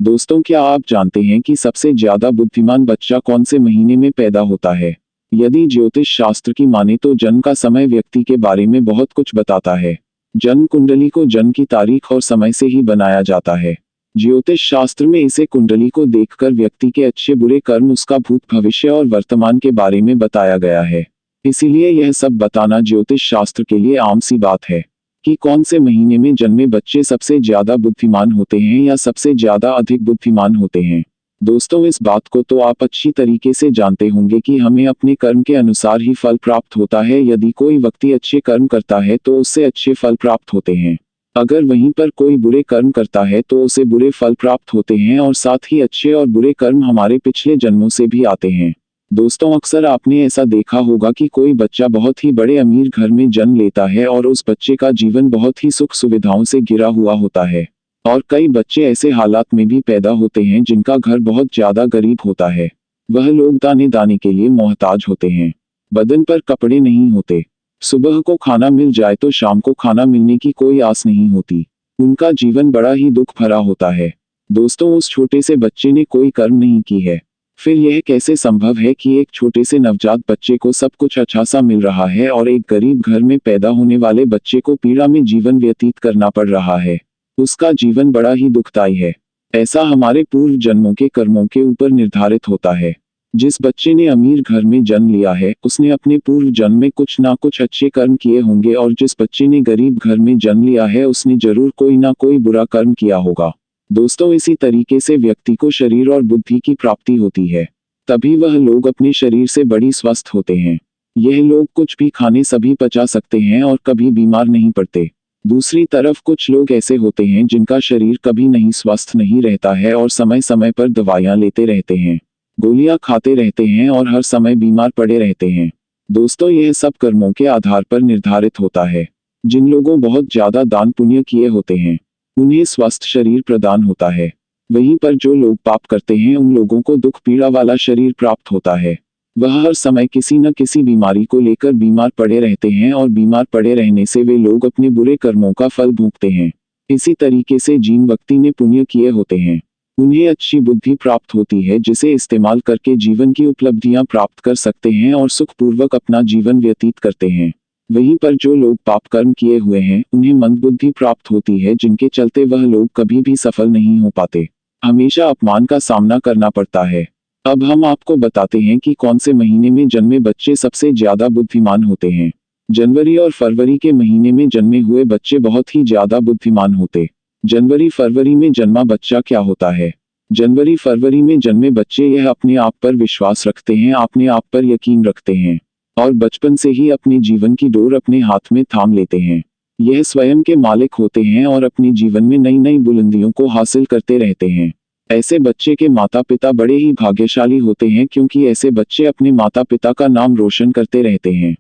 दोस्तों, क्या आप जानते हैं कि सबसे ज्यादा बुद्धिमान बच्चा कौन से महीने में पैदा होता है? यदि ज्योतिष शास्त्र की माने तो जन्म का समय व्यक्ति के बारे में बहुत कुछ बताता है। जन्म कुंडली को जन्म की तारीख और समय से ही बनाया जाता है। ज्योतिष शास्त्र में इसे कुंडली को देखकर व्यक्ति के अच्छे बुरे कर्म, उसका भूत भविष्य और वर्तमान के बारे में बताया गया है। इसीलिए यह सब बताना ज्योतिष शास्त्र के लिए आम सी बात है कि कौन से महीने में जन्मे बच्चे सबसे ज्यादा बुद्धिमान होते हैं या सबसे ज्यादा अधिक बुद्धिमान होते हैं। दोस्तों, इस बात को तो आप अच्छी तरीके से जानते होंगे कि हमें अपने कर्म के अनुसार ही फल प्राप्त होता है। यदि कोई व्यक्ति अच्छे कर्म करता है तो उससे अच्छे फल प्राप्त होते हैं। अगर वहीं पर कोई बुरे कर्म करता है तो उसे बुरे फल प्राप्त होते हैं, और साथ ही अच्छे और बुरे कर्म हमारे पिछले जन्मों से भी आते हैं। दोस्तों, अक्सर आपने ऐसा देखा होगा कि कोई बच्चा बहुत ही बड़े अमीर घर में जन्म लेता है और उस बच्चे का जीवन बहुत ही सुख सुविधाओं से घिरा हुआ होता है। और कई बच्चे ऐसे हालात में भी पैदा होते हैं जिनका घर बहुत ज्यादा गरीब होता है। वह लोग दाने दाने के लिए मोहताज होते हैं। बदन पर कपड़े नहीं होते। सुबह को खाना मिल जाए तो शाम को खाना मिलने की कोई आस नहीं होती। उनका जीवन बड़ा ही दुख भरा होता है। दोस्तों, उस छोटे से बच्चे ने कोई कर्म नहीं की है। फिर यह कैसे संभव है कि एक छोटे से नवजात बच्चे को सब कुछ अच्छा सा मिल रहा है और एक गरीब घर में पैदा होने वाले बच्चे को पीड़ा में जीवन व्यतीत करना पड़ रहा है? उसका जीवन बड़ा ही दुखदायी है। ऐसा हमारे पूर्व जन्मों के कर्मों के ऊपर निर्धारित होता है। जिस बच्चे ने अमीर घर में जन्म लिया है उसने अपने पूर्व जन्म में कुछ ना कुछ अच्छे कर्म किए होंगे, और जिस बच्चे ने गरीब घर में जन्म लिया है उसने जरूर कोई ना कोई बुरा कर्म किया होगा। दोस्तों, इसी तरीके से व्यक्ति को शरीर और बुद्धि की प्राप्ति होती है। तभी वह लोग अपने शरीर से बड़ी स्वस्थ होते हैं। यह लोग कुछ भी खाने सभी पचा सकते हैं और कभी बीमार नहीं पड़ते। दूसरी तरफ कुछ लोग ऐसे होते हैं जिनका शरीर कभी नहीं स्वस्थ नहीं रहता है और समय समय पर दवाइयां लेते रहते हैं, गोलियां खाते रहते हैं और हर समय बीमार पड़े रहते हैं। दोस्तों, यह सब कर्मों के आधार पर निर्धारित होता है। जिन लोगों बहुत ज्यादा दान पुण्य किए होते हैं उन्हें स्वस्थ शरीर प्रदान होता है। वहीं पर जो लोग पाप करते हैं उन लोगों को दुख पीड़ा वाला शरीर प्राप्त होता है। वह हर समय किसी न किसी बीमारी को लेकर बीमार पड़े रहते हैं, और बीमार पड़े रहने से वे लोग अपने बुरे कर्मों का फल भोगते हैं। इसी तरीके से जिन व्यक्ति ने पुण्य किए होते हैं उन्हें अच्छी बुद्धि प्राप्त होती है, जिसे इस्तेमाल करके जीवन की उपलब्धियां प्राप्त कर सकते हैं और सुखपूर्वक अपना जीवन व्यतीत करते हैं। वहीं पर जो लोग पाप कर्म किए हुए हैं उन्हें मंदबुद्धि प्राप्त होती है, जिनके चलते वह लोग कभी भी सफल नहीं हो पाते, हमेशा अपमान का सामना करना पड़ता है। अब हम आपको बताते हैं कि कौन से महीने में जन्मे बच्चे सबसे ज्यादा बुद्धिमान होते हैं। जनवरी और फरवरी के महीने में जन्मे हुए बच्चे बहुत ही ज्यादा बुद्धिमान होते। जनवरी फरवरी में जन्मा बच्चा क्या होता है? जनवरी फरवरी में जन्मे बच्चे यह अपने आप पर विश्वास रखते हैं, अपने आप पर यकीन रखते हैं और बचपन से ही अपने जीवन की डोर अपने हाथ में थाम लेते हैं। यह स्वयं के मालिक होते हैं और अपने जीवन में नई नई बुलंदियों को हासिल करते रहते हैं। ऐसे बच्चे के माता पिता बड़े ही भाग्यशाली होते हैं, क्योंकि ऐसे बच्चे अपने माता पिता का नाम रोशन करते रहते हैं।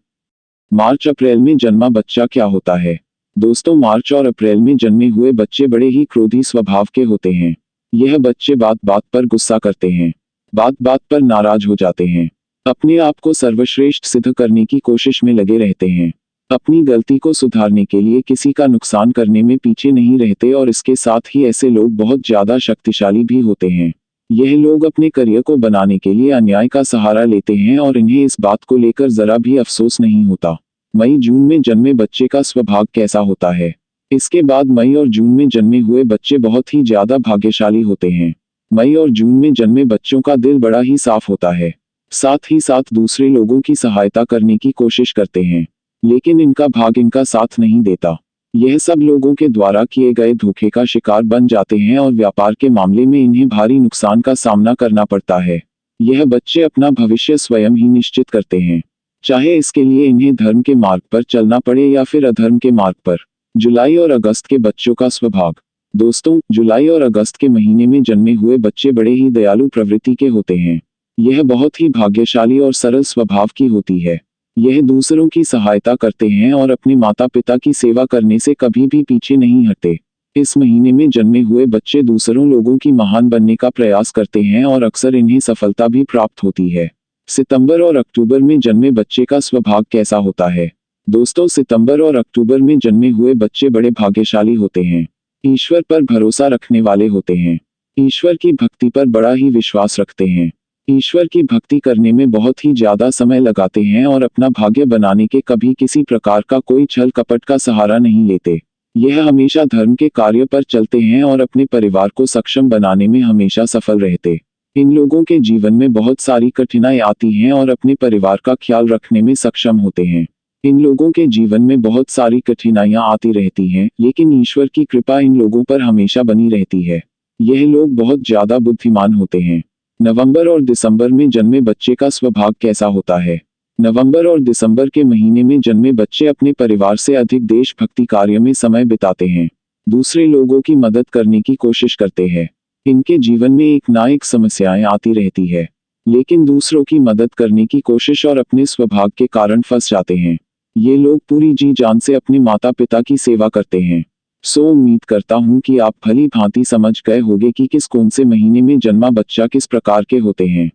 मार्च अप्रैल में जन्मा बच्चा क्या होता है? दोस्तों, मार्च और अप्रैल में जन्मे हुए बच्चे बड़े ही क्रोधी स्वभाव के होते हैं। यह बच्चे बात बात पर गुस्सा करते हैं, बात बात पर नाराज हो जाते हैं, अपने आप को सर्वश्रेष्ठ सिद्ध करने की कोशिश में लगे रहते हैं, अपनी गलती को सुधारने के लिए किसी का नुकसान करने में पीछे नहीं रहते, और इसके साथ ही ऐसे लोग बहुत ज्यादा शक्तिशाली भी होते हैं। यह लोग अपने करियर को बनाने के लिए अन्याय का सहारा लेते हैं और इन्हें इस बात को लेकर जरा भी अफसोस नहीं होता। मई जून में जन्मे बच्चे का स्वभाव कैसा होता है? इसके बाद मई और जून में जन्मे हुए बच्चे बहुत ही ज्यादा भाग्यशाली होते हैं। मई और जून में जन्मे बच्चों का दिल बड़ा ही साफ होता है, साथ ही साथ दूसरे लोगों की सहायता करने की कोशिश करते हैं, लेकिन इनका भाग इनका साथ नहीं देता। यह सब लोगों के द्वारा किए गए धोखे का शिकार बन जाते हैं और व्यापार के मामले में इन्हें भारी नुकसान का सामना करना पड़ता है। यह बच्चे अपना भविष्य स्वयं ही निश्चित करते हैं, चाहे इसके लिए इन्हें धर्म के मार्ग पर चलना पड़े या फिर अधर्म के मार्ग पर। जुलाई और अगस्त के बच्चों का स्वभाव। दोस्तों, जुलाई और अगस्त के महीने में जन्मे हुए बच्चे बड़े ही दयालु प्रवृत्ति के होते हैं। यह बहुत ही भाग्यशाली और सरल स्वभाव की होती है। यह दूसरों की सहायता करते हैं और अपने माता पिता की सेवा करने से कभी भी पीछे नहीं हटते। इस महीने में जन्मे हुए बच्चे दूसरों लोगों की महान बनने का प्रयास करते हैं और अक्सर इन्हें सफलता भी प्राप्त होती है। सितंबर और अक्टूबर में जन्मे बच्चे का स्वभाव कैसा होता है? दोस्तों, सितंबर और अक्टूबर में जन्मे हुए बच्चे बड़े भाग्यशाली होते हैं, ईश्वर पर भरोसा रखने वाले होते हैं। ईश्वर की भक्ति पर बड़ा ही विश्वास रखते हैं। ईश्वर की भक्ति करने में बहुत ही ज्यादा समय लगाते हैं और अपना भाग्य बनाने के कभी किसी प्रकार का कोई छल कपट का सहारा नहीं लेते। यह हमेशा धर्म के कार्य पर चलते हैं और अपने परिवार को सक्षम बनाने में हमेशा सफल रहते। इन लोगों के जीवन में बहुत सारी कठिनाई आती हैं और अपने परिवार का ख्याल रखने में सक्षम होते हैं। इन लोगों के जीवन में बहुत सारी कठिनाइयां आती रहती हैं, लेकिन ईश्वर की कृपा इन लोगों पर हमेशा बनी रहती है। यह लोग बहुत ज्यादा बुद्धिमान होते हैं। नवंबर और दिसंबर में जन्मे बच्चे का स्वभाव कैसा होता है? नवंबर और दिसंबर के महीने में जन्मे बच्चे अपने परिवार से अधिक देशभक्ति कार्य में समय बिताते हैं। दूसरे लोगों की मदद करने की कोशिश करते हैं। इनके जीवन में एक ना एक समस्याएं आती रहती है, लेकिन दूसरों की मदद करने की कोशिश और अपने स्वभाव के कारण फंस जाते हैं। ये लोग पूरी जी जान से अपने माता पिता की सेवा करते हैं। सो उम्मीद करता हूँ कि आप भली भांति समझ गए होंगे कि किस कौन से महीने में जन्मा बच्चा किस प्रकार के होते हैं।